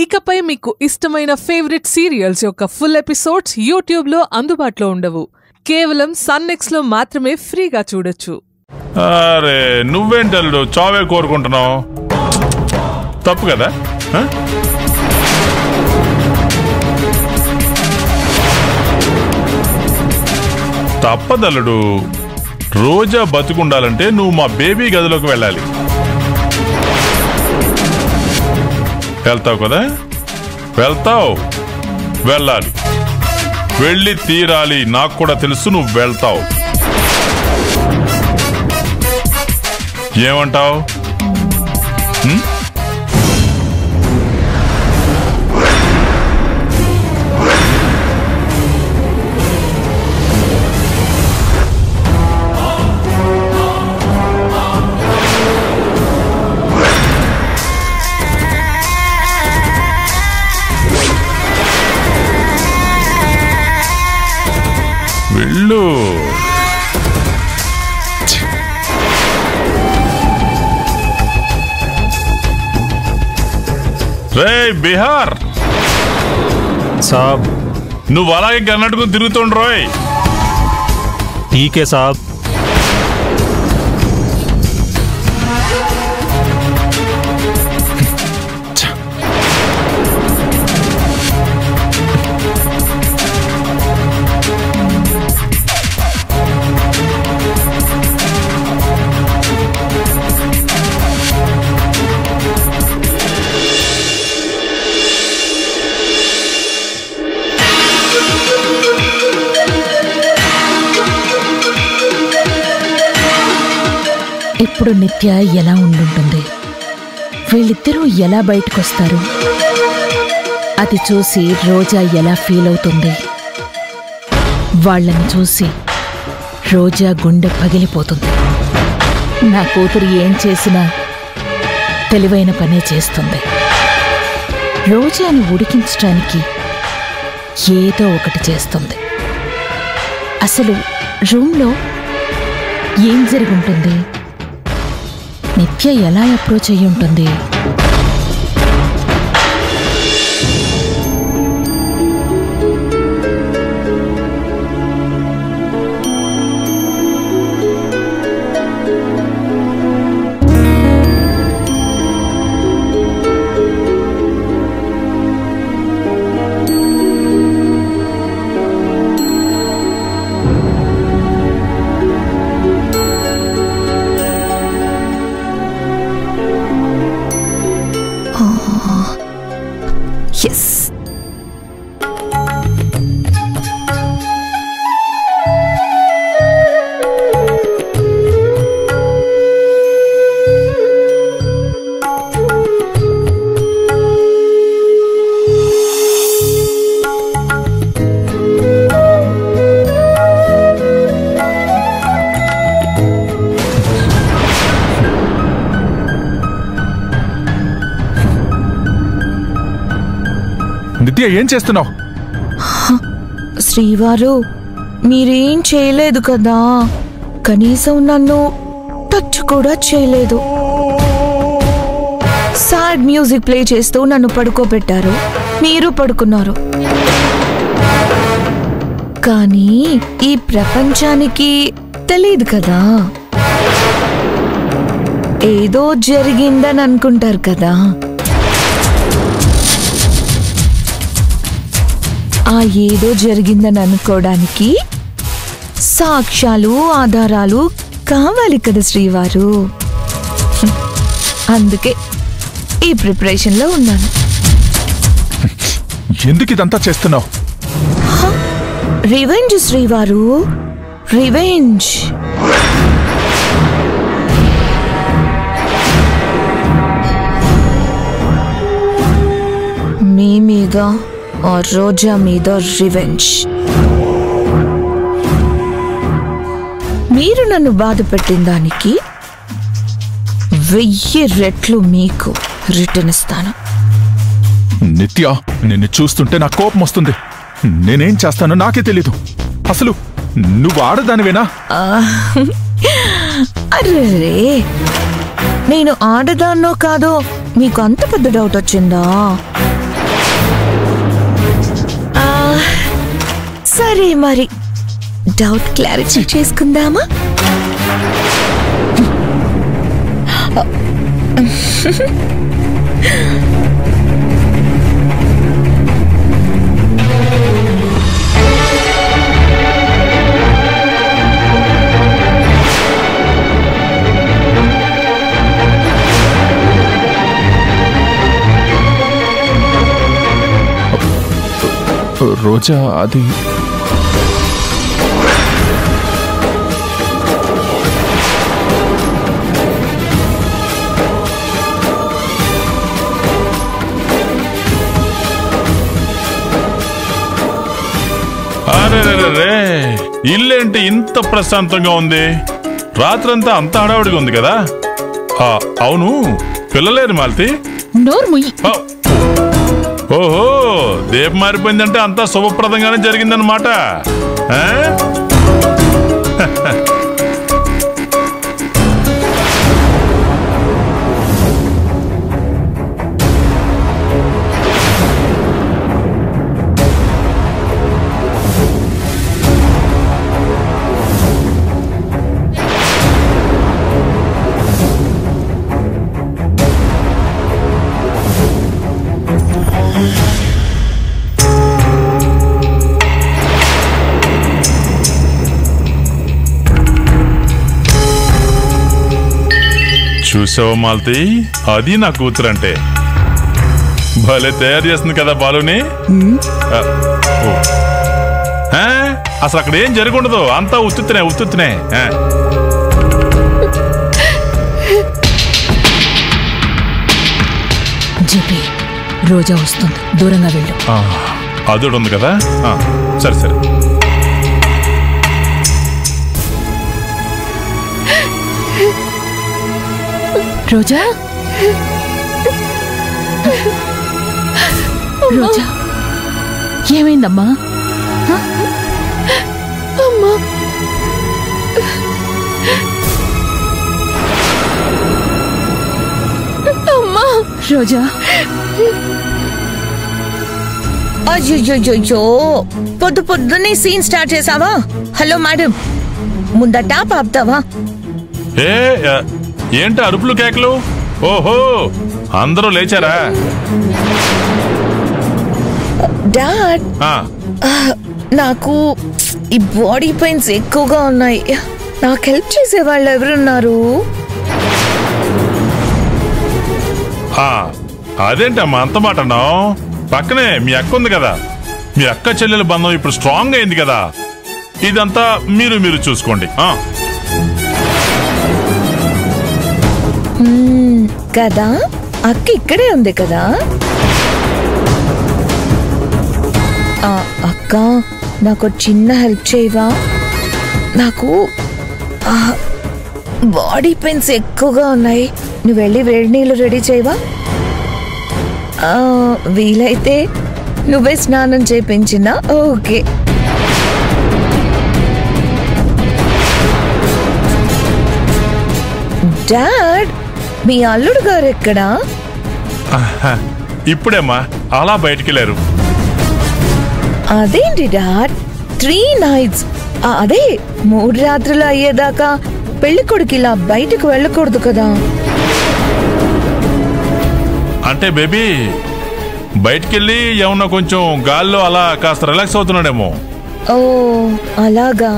ఇకపై మీకు ఇష్టమైన ఫేవరెట్ సీరియల్స్ యొక్క ఫుల్ ఎపిసోడ్స్ యూట్యూబ్లో అందుబాటులో ఉండవు. కేవలం సన్నెక్స్లో మాత్రమే ఫ్రీగా చూడొచ్చు. అరే నువ్వేంటల్లుడు చావే కోరుకుంటున్నావు? తప్పు కదా. తప్పదల్లుడు. రోజా బతుకుండాలంటే నువ్వు మా బేబీ గదిలోకి వెళ్ళాలి. వెళ్తావు కదా? వెళ్తావు, వెళ్ళాలి, వెళ్ళి తీరాలి. నాకు కూడా తెలుసు నువ్వు వెళ్తావు. ఏమంటావు? వెళ్ళు. రే బిహార్ సాబ్, నువ్వు అలాగే కర్ణాటక తిరుగుతుండ్రోయ్. ఠీకే సాబ్. ఇప్పుడు నిత్య ఎలా ఉండుంటుంది? వీళ్ళిద్దరూ ఎలా బయటకొస్తారు? అది చూసి రోజా ఎలా ఫీల్ అవుతుంది? వాళ్ళని చూసి రోజా గుండె పగిలిపోతుంది. నా కూతురు ఏం చేసినా తెలివైన పనే చేస్తుంది. రోజాని ఉడికించడానికి ఏదో ఒకటి చేస్తుంది. అసలు రూమ్లో ఏం జరుగుంటుంది? నిత్య ఎలా అప్రోచ్ అయ్యి ఉంటుంది? Yes. నిత్య ఏం చేస్తున్నావు? శ్రీవారు, మీరేం చేయలేదు కదా. కనీసం నన్ను టచ్ కూడా చేయలేదు. సాడ్ మ్యూజిక్ ప్లే చేస్తూ నన్ను పడుకోబెట్టారు. మీరు పడుకున్నారు. కానీ ఈ ప్రపంచానికి తెలియదు కదా. ఏదో జరిగిందని అనుకుంటారు కదా. ఆ ఏదో జరిగిందని అనుకోవడానికి సాక్ష్యాలు, ఆధారాలు కావాలి కదా శ్రీవారు. అందుకే ఈ ప్రిపరేషన్లో ఉన్నాను. ఎందుకు ఇదంతా చేస్తున్నావు? రివెంజ్ శ్రీవారు, రివెంజ్. మీ మీద ఆ రోజా మీద రివెంజ్. మీరు నన్ను బాధ పెట్టిన దానికి 1000 రెట్లు మీకు రిటర్న్ ఇస్తాను. నిత్య, నిన్ను చూస్తుంటే నాకు కోపం వస్తుంది. నేనేం చేస్తానో నాకే తెలీదు. అసలు నువ్వు ఆడదానివేనా? అరే, నేను ఆడదాన్నో కాదో మీకు అంత పెద్ద డౌట్ వచ్చిందా? సరే మరి డౌట్ క్లారిటీ చేసుకుందామా? రోజా అది అరే ఇల్లేంటి ఇంత ప్రశాంతంగా ఉంది? రాత్రంతా అంత హడావుడిగా ఉంది కదా. అవును, పిల్లలేరు మాలతి? నోర్ముయ్యి. ఓహో, దీపం మారిపోయిందంటే అంతా శుభప్రదంగానే జరిగిందన్నమాట. చూసావా మాలతి, అది నా కూతురంటే. భలే తయారు చేస్తుంది కదా బాలుని. అసలు అక్కడ ఏం జరుగుండదు, అంతా ఉత్తునే. జిపి, రోజా వస్తుంది, దూరంగా వెళ్ళు. అదుడు ఉంది కదా. సరే రోజా, రోజా, ఏమైందమ్మా? అమ్మా, అమ్మా, రోజా, అయ్యో పొద్దున్నే సీన్ స్టార్ట్ చేసావా? హలో మేడం, ముందా ట్యాప్ ఆపుతావా? ఏంటి అరుపులు కేకలు? ఓహో, అందరూ లేచారా? డాడ్, నాకు ఈ బాడీ పెయిన్స్ ఎక్కువగా ఉన్నాయి. నాకు హెల్ప్ చేసే వాళ్ళు ఎవరున్నారు? అదేంటమ్మా అంత మాట అన్నావు? పక్కనే మీ అక్క ఉంది కదా. మీ అక్క చెల్లెల బంధం ఇప్పుడు స్ట్రాంగ్ అయింది కదా. ఇదంతా మీరు చూసుకోండి కదా. అక్క ఇక్కడే ఉంది కదా. అక్క, నాకు చిన్న హెల్ప్ చేయవా? నాకు బాడీ పెయిన్స్ ఎక్కువగా ఉన్నాయి. నువ్వు వెళ్ళి వేడి నీళ్ళు రెడీ చేయవా? వీలైతే నువ్వే స్నానం చేయించినా ఓకే. డాడ్, మీ అల్లుడు గారు ఎక్కడా? ఇప్పుడేమ్మా అలా బయటికెళ్ళారు. అదేంటి డాడ్, 3 nights, అదే 3 రాత్రులు అయ్యేదాకా పెళ్లి కొడుకు ఇలా బయటకు వెళ్ళకూడదు కదా. అంటే బేబీ బయటికెళ్ళి ఏమన్నా కొంచెం గాల్లో అలా కాస్త రిలాక్స్ అవుతున్నాడేమో. ఓ అలాగా.